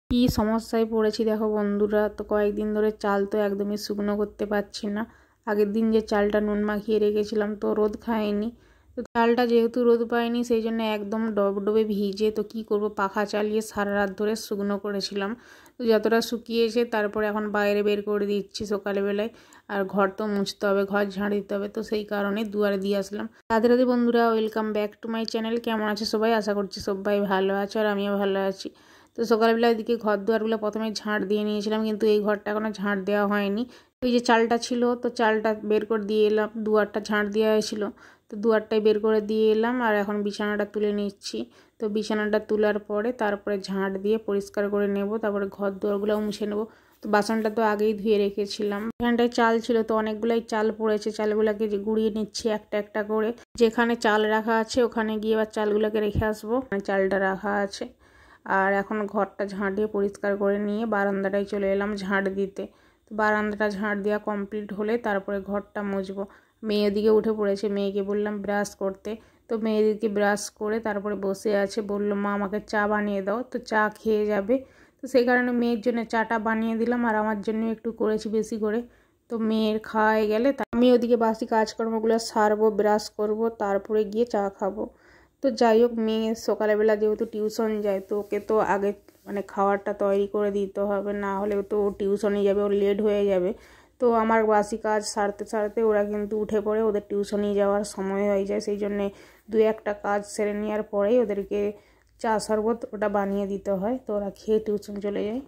কি সমস্যায় পড়েছি দেখো বন্ধুরা। তো কয়েকদিন ধরে চাল তো একদমই শুকনো করতে পারছি না। আগের দিন যে চালটা নুন মাখিয়ে রেখেছিলাম তো রোদ খায়নি, তো চালটা যেহেতু রোদ পায়নি সেই জন্য একদম ডবডবে ভিজে। তো কি করব, পাখা চালিয়ে সারা রাত ধরে শুকনো করেছিলাম। তো যতটা শুকিয়েছে তারপরে এখন বাইরে বের করে দিচ্ছি সকালবেলায়। আর ঘর তো মুছতে হবে, ঘর ঝাড় দিতে হবে, তো সেই কারণে দুয়ারে দিয়ে আসলাম। রাধে রাধে বন্ধুরা, welcome back to my channel. কেমন আছে সবাই? আশা করছি সবাই ভালো আছে আর আমিও ভালো আছি। তো সকালবেলা এদিকে ঘর দুয়ারগুলো প্রথমে ঝাঁট দিয়ে নিয়েছিলাম, কিন্তু এই ঘরটা এখনও ঝাঁট দেওয়া হয়নি। ওই যে চালটা ছিল তো চালটা বের করে দিয়ে এলাম, দুয়ারটা ঝাঁট দেওয়া হয়েছিল তো দুয়ারটাই বের করে দিয়ে এলাম। আর এখন বিছানাটা তুলে নিচ্ছি। তো বিছানাটা তোলার পরে তারপরে ঝাঁট দিয়ে পরিষ্কার করে নেব, তারপরে ঘর দুয়ারগুলোও মুছে নেব। তো বাসনটা তো আগেই ধুয়ে রেখেছিলাম। এখানটায় চাল ছিল তো অনেকগুলাই চাল পড়েছে, চালগুলোকে গুঁড়িয়ে নিচ্ছি একটা একটা করে। যেখানে চাল রাখা আছে ওখানে গিয়ে এবার চালগুলোকে রেখে আসবো, চালটা রাখা আছে। আর এখন ঘরটা ঝাঁট দিয়ে পরিষ্কার করে নিয়ে বারান্দাটায় চলে এলাম ঝাঁট দিতে। তো বারান্দাটা ঝাঁট দেওয়া কমপ্লিট হলে তারপরে ঘরটা মুছবো। মেয়ে ওদিকে উঠে পড়েছে, মেয়েকে বললাম ব্রাশ করতে। তো মেয়েদিকে ব্রাশ করে তারপরে বসে আছে, বললো মা আমাকে চা বানিয়ে দাও, তো চা খেয়ে যাবে। তো সেই কারণে মেয়ের জন্য চাটা বানিয়ে দিলাম আর আমার জন্য একটু করেছি বেশি করে। তো মেয়ের খাওয়াই গেলে আমি ওদিকে বাসি কাজকর্মগুলো সারবো, ব্রাশ করব, তারপরে গিয়ে চা খাবো। তো যাই হোক, মেয়ে সকালবেলা যেহেতু টিউশন যায় তো ওকে তো আগে খাবারটা তৈরি করে দিতে হবে, না হলে তো ও টিউশনে যাবে, ওর লেট হয়ে যাবে। তো আমার বাসি কাজ সারতে সারতে ওরা কিন্তু উঠে পড়ে, ওদের টিউশনে যাওয়ার সময় হয়ে যায়। সেই জন্যে দু একটা কাজ সেরে নেওয়ার পরেই ওদেরকে চা শরবত ওটা বানিয়ে দিতে হয়। তো ওরা খেয়ে টিউশন চলে যায়।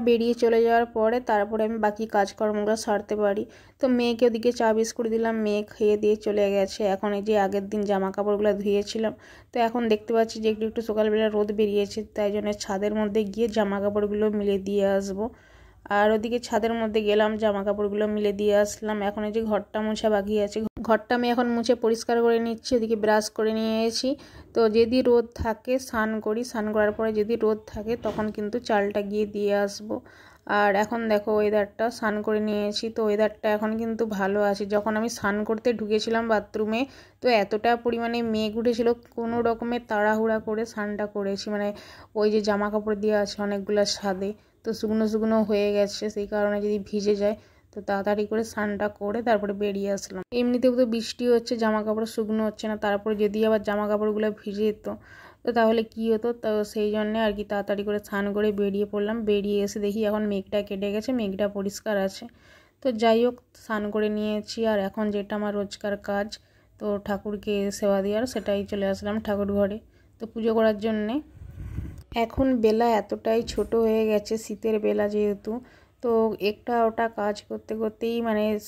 বেরিয়ে চলে যাওয়ার পরে তারপরে আমি বাকি কাজকর্মগুলো সারতে পারি। তো মেয়েকে ওদিকে চা বিস্কুট দিলাম, মেয়ে খেয়ে দিয়ে চলে গেছে। এখন এই যে আগের দিন জামা কাপড়গুলো ধুয়েছিলাম, তো এখন দেখতে পাচ্ছি যে একটু একটু সকালবেলা রোদ বেরিয়েছে, তাই জন্য ছাদের মধ্যে গিয়ে জামা কাপড়গুলো মিলে দিয়ে আসবো। আর ওদিকে ছাদের মধ্যে গেলাম, জামা কাপড়গুলো মিলে দিয়ে আসলাম। এখন এই যে ঘরটা মোছা বাকি আছে, ঘরটা আমি এখন মুছে পরিষ্কার করে নিচ্ছি। ওদিকে ব্রাশ করে নিয়েছি। তো যদি রোদ থাকে স্নান করি, স্নান করার পরে যদি রোদ থাকে তখন কিন্তু চালটা গিয়ে দিয়ে আসবো। আর এখন দেখো ওয়েদারটা, স্নান করে নিয়েছি তো ওয়েদারটা এখন কিন্তু ভালো আছে। যখন আমি স্নান করতে ঢুকেছিলাম বাথরুমে তো এতটা পরিমাণে মেঘ উঠেছিল, কোনো রকমের তাড়াহুড়া করে স্নানটা করেছি। ওই যে জামা কাপড় দিয়ে আছে অনেকগুলো ছাদে, তো শুকনো শুকনো হয়ে গেছে, সেই কারণে যদি ভিজে যায় তো তাড়াতাড়ি করে স্নানটা করে তারপরে বেরিয়ে আসলাম। এমনিতেও তো বৃষ্টি হচ্ছে, জামা কাপড় শুকনো হচ্ছে না, তারপরে যদি আবার জামা কাপড়গুলো ভিজে যেত তো তাহলে কি হতো। তো সেই জন্যে আর কি তাড়াতাড়ি করে স্নান করে বেরিয়ে পড়লাম। বেরিয়ে এসে দেখি এখন মেঘটা কেটে গেছে, মেঘটা পরিষ্কার আছে। তো যাই হোক, স্নান করে নিয়েছি। আর এখন যেটা আমার রোজকার কাজ, তো ঠাকুরকে সেবা দেওয়ার, সেটাই চলে আসলাম ঠাকুর ঘরে তো পুজো করার জন্যে। এখন বেলা এতটাই ছোট হয়ে গেছে, শীতের বেলা যেহেতু, তো একটা ওটা কাজ করতে করতেই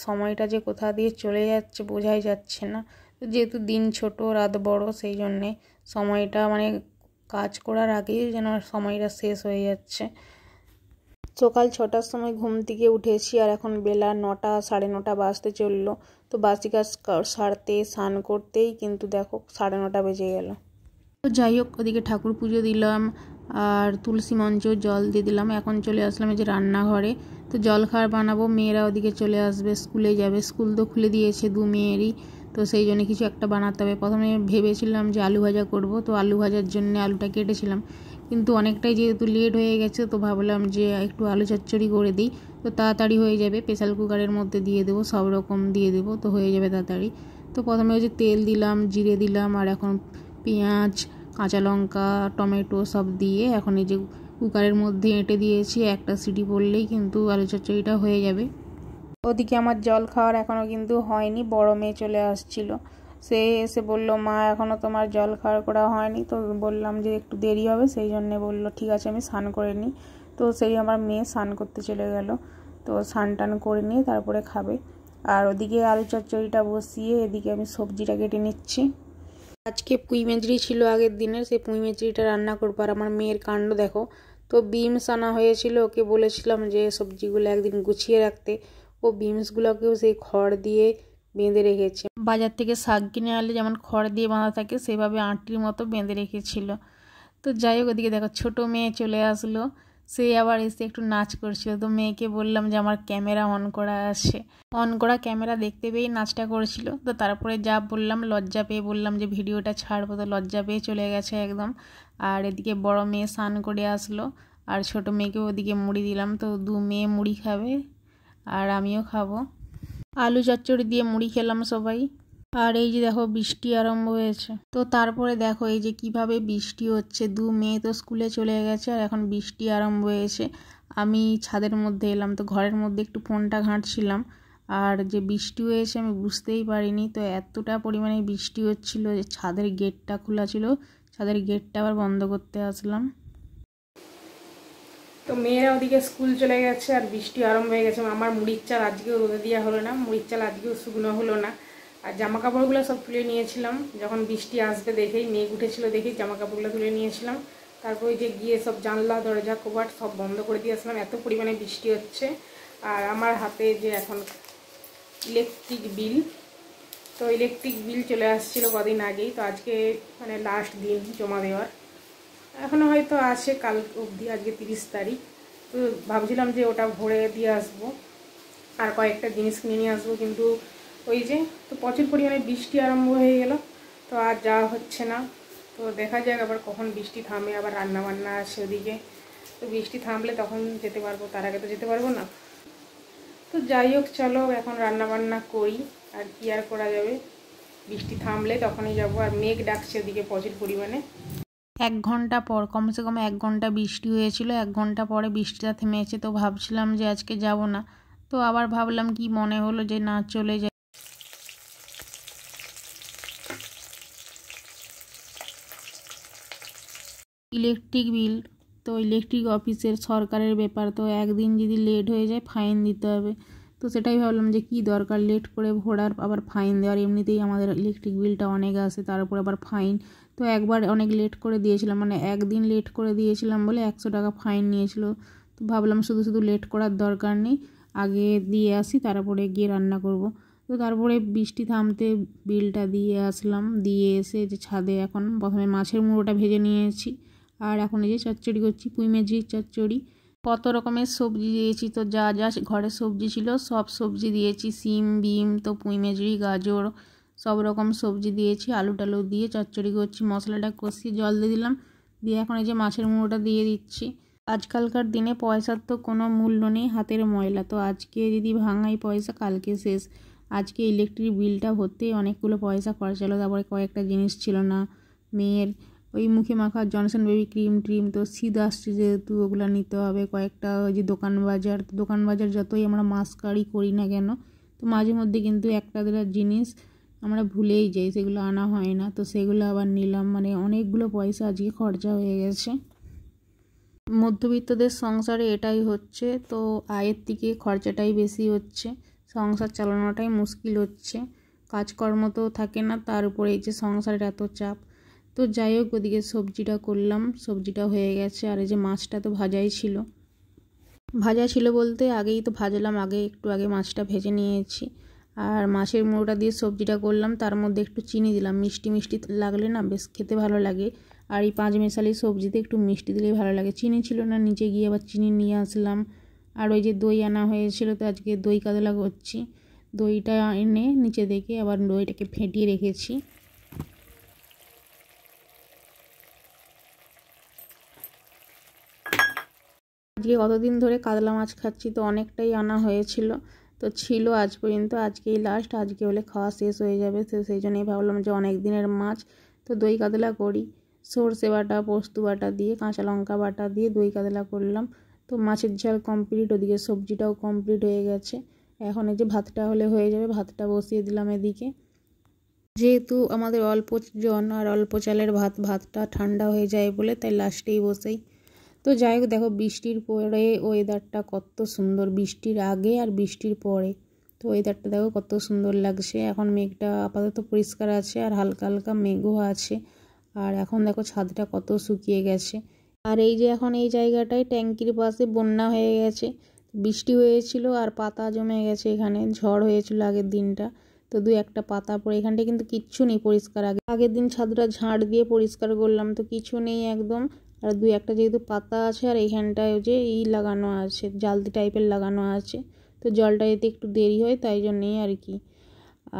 সময়টা যে কোথা দিয়ে চলে যাচ্ছে বোঝাই যাচ্ছে না। তো যেহেতু দিন ছোট রাত বড়, সেই জন্যে সময়টা কাজ করার আগেই যেন সময়টা শেষ হয়ে যাচ্ছে। সকাল 6টার সময় ঘুম থেকে উঠেছি আর এখন বেলা 9টা 9:30 বাজতে চললো। তো বাসি কাজ সারতে স্নান করতেই কিন্তু দেখো 9:30 বেজে গেল। তো যাই হোক, ওদিকে ঠাকুর পুজো দিলাম আর তুলসী মঞ্চেও জল দিয়ে দিলাম। এখন চলে আসলাম এই যে রান্নাঘরে। তো জলখাবার বানাবো, মেয়েরা ওদিকে চলে আসবে, স্কুলে যাবে। স্কুল তো খুলে দিয়েছে দু মেয়েরই, তো সেই জন্য কিছু একটা বানাতে হবে। প্রথমে ভেবেছিলাম যে আলু ভাজা করব, তো আলু ভাজার জন্য আলুটা কেটেছিলাম, কিন্তু অনেকটাই যেহেতু লেট হয়ে গেছে তো ভাবলাম যে একটু আলু চচ্চড়ি করে দিই, তো তাড়াতাড়ি হয়ে যাবে। প্রেসার কুকারের মধ্যে দিয়ে দেবো, সব রকম দিয়ে দেবো, তো হয়ে যাবে তাড়াতাড়ি। তো প্রথমে ওই যে তেল দিলাম, জিরে দিলাম, আর এখন পেঁয়াজ, কাঁচা লঙ্কা, টমেটো সব দিয়ে এখন এই যে কুকারের মধ্যে এঁটে দিয়েছি। একটা সিটি পড়লেই কিন্তু আলু চচ্চড়িটা হয়ে যাবে। ওদিকে আমার জল খাওয়ার এখনও কিন্তু হয়নি, বড় মেয়ে চলে আসছিল। সে এসে বলল মা এখনও তোমার জল খাওয়ার করা হয়নি। তো বললাম যে একটু দেরি হবে, সেই জন্যে বললো ঠিক আছে আমি স্নান করে নিই। তো সেই আমার মেয়ে স্নান করতে চলে গেল, তো স্নান টান করে নিয়ে তারপরে খাবে। আর ওদিকে আলু চচ্চড়িটা বসিয়ে এদিকে আমি সবজিটা কেটে নিচ্ছি। আজকে পুঁই মেচড়ি ছিল আগের দিনের, সেই পুঁই মেচড়িটা রান্না করবো। আর আমার মেয়ের কাণ্ড দেখো, তো বিমস আনা হয়েছিল, ওকে বলেছিলাম যে সবজিগুলো একদিন গুছিয়ে রাখতে, ও বিমসগুলোকেও সেই খড় দিয়ে বেঁধে রেখেছে। বাজার থেকে শাক কিনে আনলে যেমন খড় দিয়ে বাঁধা থাকে সেভাবে আঁটির মতো বেঁধে রেখেছিল। তো যাই হোক, ওদিকে দেখো ছোটো মেয়ে চলে আসলো, সে আবার এসে একটু নাচ করছিল। তো মেয়েকে বললাম যে আমার ক্যামেরা অন করা আছে, অন করা ক্যামেরা দেখতে পেয়েই নাচটা করেছিল। তো তারপরে যা বললাম, লজ্জা পেয়ে বললাম যে ভিডিওটা ছাড়বো, তো লজ্জা পেয়ে চলে গেছে একদম। আর এদিকে বড় মেয়ে স্নান করে আসলো, আর ছোটো মেয়েকে ওদিকে মুড়ি দিলাম। তো 2 মেয়ে মুড়ি খাবে আর আমিও খাবো। আলু চচ্চড়ি দিয়ে মুড়ি খেলাম সবাই। আর এই যে দেখো বৃষ্টি আরম্ভ হয়েছে। তো তারপরে দেখো এই যে কিভাবে বৃষ্টি হচ্ছে। 2 মেয়ে তো স্কুলে চলে গেছে আর এখন বৃষ্টি আরম্ভ হয়েছে। আমি ছাদের মধ্যে এলাম, তো ঘরের মধ্যে একটু ফোনটা ঘাঁটছিলাম। আর যে বৃষ্টি হয়েছে আমি বুঝতেই পারিনি। তো এতটা পরিমাণে বৃষ্টি হচ্ছিল যে ছাদের গেটটা খোলা ছিল, ছাদের গেটটা আবার বন্ধ করতে আসলাম। তো মেয়েরা ওদিকে স্কুল চলে গেছে আর বৃষ্টি আরম্ভ হয়ে গেছে। আমার মুড়ির চাল আজকেও রোদে দেওয়া হলো না, মুড়ির চাল আজকেও শুকনো হলো না। আর জামা কাপড়গুলো সব তুলে নিয়েছিলাম, যখন বৃষ্টি আসবে দেখেই, মেঘ উঠেছিল দেখেই জামা কাপড়গুলো তুলে নিয়েছিলাম। তারপরে যে গিয়ে সব জানলা দরজা কবাট সব বন্ধ করে দিয়ে আসলাম, এত পরিমাণে বৃষ্টি হচ্ছে। আর আমার হাতে যে এখন ইলেকট্রিক বিল, তো ইলেকট্রিক বিল চলে আসছিলো কদিন আগেই। তো আজকে মানে লাস্ট দিন জমা দেওয়ার, এখনও হয়তো আছে কাল অবধি, আজকে 30 তারিখ। তো ভাবছিলাম যে ওটা ভরে দিয়ে আসবো আর কয়েকটা জিনিস কিনে নিয়ে আসবো, কিন্তু ওই যে তো প্রচুর পরিমাণে বৃষ্টি আরম্ভ হয়ে গেল, তো আর যাওয়া হচ্ছে না। তো দেখা যাক আবার কখন বৃষ্টি থামে, আবার রান্না বান্না আছে ওদিকে। তো বৃষ্টি থামলে তখন যেতে পারবো, তার আগে তো যেতে পারবো না। তো যাই হোক চলো এখন রান্না বান্না করি, আর কি আর করা যাবে, বৃষ্টি থামলে তখনই যাবো। আর মেঘ ডাকছে ওদিকে প্রচুর পরিমাণে। 1 ঘন্টা পর, কমসে কম 1 ঘন্টা বৃষ্টি হয়েছিল, 1 ঘন্টা পরে বৃষ্টিটা থেমেছে। তো ভাবছিলাম যে আজকে যাব না, তো আবার ভাবলাম কি মনে হলো যে না চলে যাই। ইলেকট্রিক বিল, তো ইলেকট্রিক অফিসের সরকারের ব্যাপার, তো একদিন যদি লেট হয়ে যায় ফাইন দিতে হবে। তো সেটাই ভাবলাম যে কি দরকার লেট করে ভোরার আবার ফাইন দেওয়ার, এমনিতেই আমাদের ইলেকট্রিক বিলটা অনেক আসে, তার উপর আবার ফাইন। তো একবার অনেক লেট করে দিয়েছিলাম, মানে একদিন লেট করে দিয়েছিলাম বলে 100 টাকা ফাইন নিয়েছিল। তো ভাবলাম শুধু শুধু লেট করার দরকার নেই, আগে দিয়ে আসি তারপরে গিয়ে রান্না করব। তো তারপরে বৃষ্টি থামতে বিলটা দিয়ে আসলাম, দিয়ে এসে যে ছাদে এখন প্রথমে মাছের মুড়োটা ভেজে নিয়েছি। আর এখন এই যে চচ্চড়ি করছি, পুঁই মেজির চচ্চড়ি। কত রকমের সবজি দিয়েছি, তো যা যা ঘরে সবজি ছিল সব সবজি দিয়েছি, সিম বিম, তো পুঁই মেজরি গাজর সব রকম সবজি দিয়েছি, আলু টালু দিয়ে চচ্চড়ি করছি। মশলাটা কষিয়ে জল দিয়ে দিলাম, দিয়ে এখন এই যে মাছের মুড়োটা দিয়ে দিচ্ছি। আজকালকার দিনে পয়সার তো কোনো মূল্য নেই, হাতের ময়লা। তো আজকে যদি ভাঙাই পয়সা কালকে শেষ। আজকে ইলেকট্রিক বিলটা ভরতেই অনেকগুলো পয়সা খরচ হলো। তারপরে কয়েকটা জিনিস ছিল না, মেয়ের ওই মুখে মাখা জনসন বেবি ক্রিম তো শীত আসছে যেহেতু ওগুলো নিতে হবে। কয়েকটা ওই যে দোকান বাজার যতই আমরা মাসকারি করি না কেন, তো মাঝে মধ্যে কিন্তু একটা দুটা জিনিস আমরা ভুলেই যাই, সেগুলো আনা হয় না। তো সেগুলো আবার নিলাম, মানে অনেকগুলো পয়সা আজকে খরচা হয়ে গেছে। মধ্যবিত্তদের সংসারে এটাই হচ্ছে, তো আয়ের থেকে খরচাটাই বেশি হচ্ছে, সংসার চালানোটাই মুশকিল হচ্ছে। কাজকর্ম তো থাকে না, তার উপরে এই যে সংসারের এত চাপ। তো যাই হোক ওদিকে সবজিটা করলাম, সবজিটা হয়ে গেছে। আর এই যে মাছটা তো ভাজা ছিল বলতে আগেই তো ভাজলাম, একটু আগে মাছটা ভেজে নিয়েছি। আর মাছের মুড়োটা দিয়ে সবজিটা করলাম, তার মধ্যে একটু চিনি দিলাম, মিষ্টি মিষ্টি লাগলে না বেশ খেতে ভালো লাগে। আর এই 5 মেশালি সবজিতে একটু মিষ্টি দিলেই ভালো লাগে। চিনি ছিল না, নিচে গিয়ে আবার চিনি নিয়ে আসলাম। আর ওই যে দই আনা হয়েছিল, তো আজকে দই কাতলা করছি। দইটা এনে নিচে দেখে আবার দইটাকে ফেটিয়ে রেখেছি। আজকে কতদিন ধরে কাতলা মাছ খাচ্ছি, তো অনেকটাই আনা হয়েছিল, তো ছিল আজ পর্যন্ত, আজকেই লাস্ট। আজকে হলে খাওয়া শেষ হয়ে যাবে, তো সেই জন্যই ভাবলাম যে অনেক দিনের মাছ, তো দই কাতলা করি। সর্ষে বাটা পোস্ত বাটা দিয়ে কাঁচা লঙ্কা বাটা দিয়ে দই কাতলা করলাম। তো মাছের ঝাল কমপ্লিট, ওদিকে সবজিটাও কমপ্লিট হয়ে গেছে। এখন এই যে ভাতটা হলে হয়ে যাবে, ভাতটা বসিয়ে দিলাম এদিকে। যেহেতু আমাদের অল্প জন আর অল্প চালের ভাতটা ঠান্ডা হয়ে যায় বলে তাই লাস্টেই বসাই। তো যাই হোক দেখো বৃষ্টির পরে ওয়েদারটা কত সুন্দর, বৃষ্টির আগে আর বৃষ্টির পরে তো ওয়েদারটা দেখো কত সুন্দর লাগছে। এখন মেঘটা আপাতত পরিষ্কার আছে আর হালকা হালকা মেঘও আছে। আর এখন দেখো ছাদটা কত শুকিয়ে গেছে। আর এই যে এখন এই জায়গাটায় ট্যাঙ্কির পাশে বন্যা হয়ে গেছে, বৃষ্টি হয়েছিল আর পাতা জমে গেছে, এখানে ঝড় হয়েছিল আগের দিনটা। তো 2-1টা পাতা পড়ে, এখানটা কিন্তু কিচ্ছু নেই পরিষ্কার। আগের দিন ছাদটা ঝাড় দিয়ে পরিষ্কার করলাম, তো কিছু নেই একদম। আর 2-1টা যেহেতু পাতা আছে, আর এইখানটায় যে লাগানো আছে, জালতি টাইপের লাগানো আছে, তো জলটা যেতে একটু দেরি হয় তাই জন্যেই আর কি।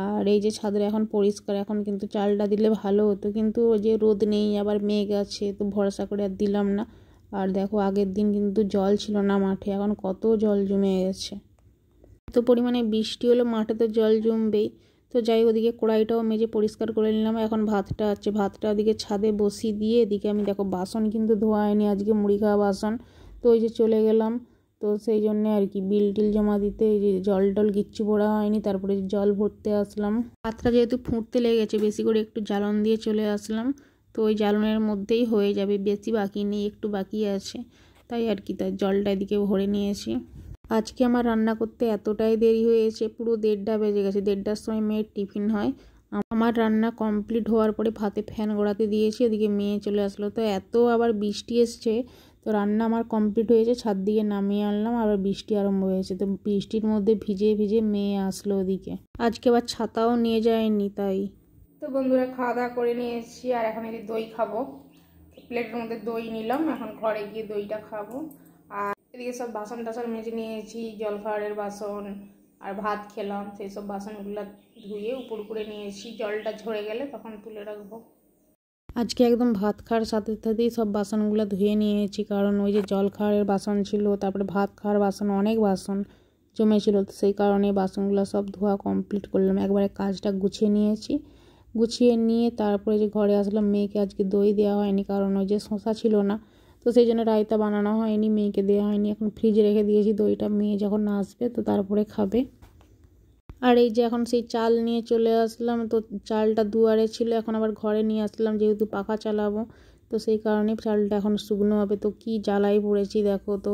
আর এই যে ছাদে এখন পরিষ্কার, এখন কিন্তু চালটা দিলে ভালো হতো, কিন্তু ওই যে রোদ নেই আবার মেঘ আছে, তো ভরসা করে আর দিলাম না। আর দেখো আগের দিন কিন্তু জল ছিল না মাঠে, এখন কত জল জমে গেছে। এত পরিমাণে বৃষ্টি হলো, মাঠে তো জল জমবেই। তো যাই, ওদিকে কড়াইটাও মেজে পরিষ্কার করে নিলাম। এখন ভাতটা আছে, ভাতটা ওদিকে ছাদে বসিয়ে দিয়ে এদিকে আমি দেখো বাসন কিন্তু ধোয়া হয়নি আজকে, মুড়ি খাওয়া বাসন। তো ওই যে চলে গেলাম, তো সেই জন্যে আর কি বিল টিল জমা দিতে, এই যে জল টল কিচ্ছু ভরা হয়নি, তারপরে জল ভরতে আসলাম। ভাতটা যেহেতু ফুটতে লেগে গেছে, বেশি করে একটু জ্বালন দিয়ে চলে আসলাম। তো ওই জ্বালনের মধ্যেই হয়ে যাবে, বেশি বাকি নেই, একটু বাকি আছে, তাই আর কি, তাই জলটা এদিকে ভরে নিয়েছি। আজকে আমার রান্না করতে এতটাই দেরি হয়েছে, পুরো 1:30 বেজে গেছে। 1:30টার সময় মেয়ের টিফিন হয়। আমার রান্না কমপ্লিট হওয়ার পরে ভাতে ফ্যান গড়াতে দিয়েছি, এদিকে মেয়ে চলে আসলো। তো এত আবার বৃষ্টি এসছে, তো রান্না আমার কমপ্লিট হয়েছে, ছাদ দিকে নামিয়ে আনলাম, আবার বৃষ্টি আরম্ভ হয়েছে। তো বৃষ্টির মধ্যে ভিজে ভিজে মেয়ে আসলো ওদিকে। আজকে আবার ছাতাও নিয়ে যায়নি তাই। তো বন্ধুরা, খাওয়া দাওয়া করে নিয়েছি, আর এখন এই দই খাবো। প্লেটের মধ্যে দই নিলাম, এখন ঘরে গিয়ে দইটা খাবো। আর এদিকে সব বাসন টাসন মেজে নিয়েছি, জলখাবারের বাসন, আর ভাত খেলাম, সেই সব বাসনগুলো ধুয়ে উপর করে নিয়েছি। জলটা ঝরে গেলে তখন তুলে রাখবো। আজকে একদম ভাত খাওয়ার সাথে সাথেই সব বাসনগুলো ধুয়ে নিয়েছি, কারণ ওই যে জল খাওয়ার বাসন ছিল, তারপরে ভাত খাওয়ার বাসন, অনেক বাসন জমেছিল। তো সেই কারণে বাসনগুলো সব ধোয়া কমপ্লিট করলাম, একবারে কাজটা গুছিয়ে নিয়েছি। গুছিয়ে নিয়ে তারপরে যে ঘরে আসলাম, মেয়েকে আজকে দই দেওয়া হয়নি, কারণ ওই যে শশা ছিল না, তো সেই জন্য রায়তা বানানো হয়নি, মেয়েকে দেওয়া হয়নি। এখন ফ্রিজে রেখে দিয়েছি দইটা, মেয়ে যখন আসবে তো তারপরে খাবে। আর এই যে এখন সেই চাল নিয়ে চলে আসলাম, তো চালটা দুয়ারে ছিল, এখন আবার ঘরে নিয়ে আসলাম, যেহেতু পাখা চালাবো, তো সেই কারণে চালটা এখন শুকনো হবে। তো কি জ্বালাই পড়েছি দেখো। তো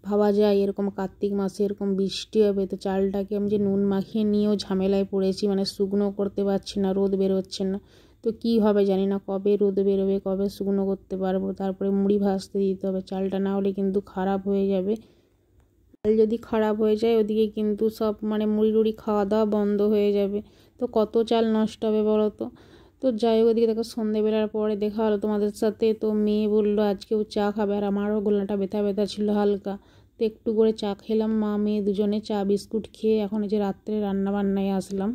ভাবা যায় এরকম কার্তিক মাসে এরকম বৃষ্টি হবে, তো চালটাকে আমি যে নুন মাখিয়ে নিয়েও ঝামেলায় পড়েছি, মানে শুকনো করতে পারছি না, রোদ বেরোচ্ছে না। তো কী হবে জানি না, কবে রোদ বেরোবে, কবে শুকনো করতে পারবো। তারপরে মুড়ি ভাজতে দিতে হবে, চালটা না হলে কিন্তু খারাপ হয়ে যাবে। চাল যদি খারাপ হয়ে যায়, ওদিকে কিন্তু সব মানে মুড়ি টুড়ি খাওয়া দাওয়া বন্ধ হয়ে যাবে। তো কত চাল নষ্ট হবে বলো তো। তো যাই হোক, ওদিকে দেখো সন্ধেবেলার পরে দেখা হলো তোমাদের সাথে। তো মেয়ে বললো আজকেও চা খাবে, আর আমারও গলাটা ব্যথা ব্যথা ছিল হালকা। তো একটু করে চা খেলাম, মা মেয়ে দুজনে চা বিস্কুট খেয়ে এখন এই যে রাত্রে রান্না বান্নায় আসলাম।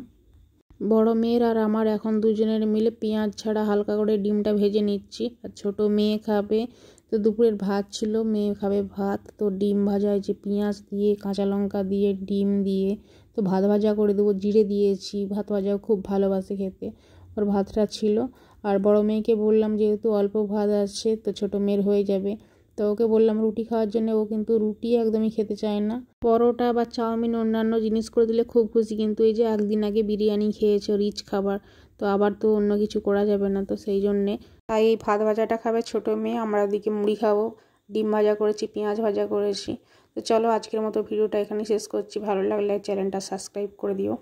বড় মেয়ের আর আমার এখন দুজনের মিলে পেঁয়াজ ছাড়া হালকা করে ডিমটা ভেজে নিচ্ছি। আর ছোট মেয়ে খাবে, তো দুপুরের ভাত ছিল, মেয়ে খাবে ভাত। তো ডিম ভাজা হয়েছে পেঁয়াজ দিয়ে, কাঁচা লঙ্কা দিয়ে, ডিম দিয়ে। তো ভাত ভাজা করে দেবো, জিরে দিয়েছি, ভাত ভাজাও খুব ভালোবাসে খেতে, ওর ভাতটা ছিল। আর বড় মেয়েকে বললাম যেহেতু অল্প ভাত আছে, তো ছোট মেয়ের হয়ে যাবে। তো ওকে বললাম রুটি খাওয়ার জন্য, ও কিন্তু রুটি একদমই খেতে চায় না। পরোটা বা চাউমিন অন্যান্য জিনিস করে দিলে খুব খুশি, কিন্তু এই যে একদিন আগে বিরিয়ানি খেয়েছে, রিচ খাবার, তো আবার তো অন্য কিছু করা যাবে না। তো সেই জন্যে তাই এই ভাত ভাজাটা খাবে ছোট মেয়ে, আমরা ওদিকে মুড়ি খাবো। ডিম ভাজা করেছি, পেঁয়াজ ভাজা করেছি। তো চলো আজকের মতো ভিডিওটা এখানে শেষ করছি, ভালো লাগলে চ্যানেলটা সাবস্ক্রাইব করে দিও।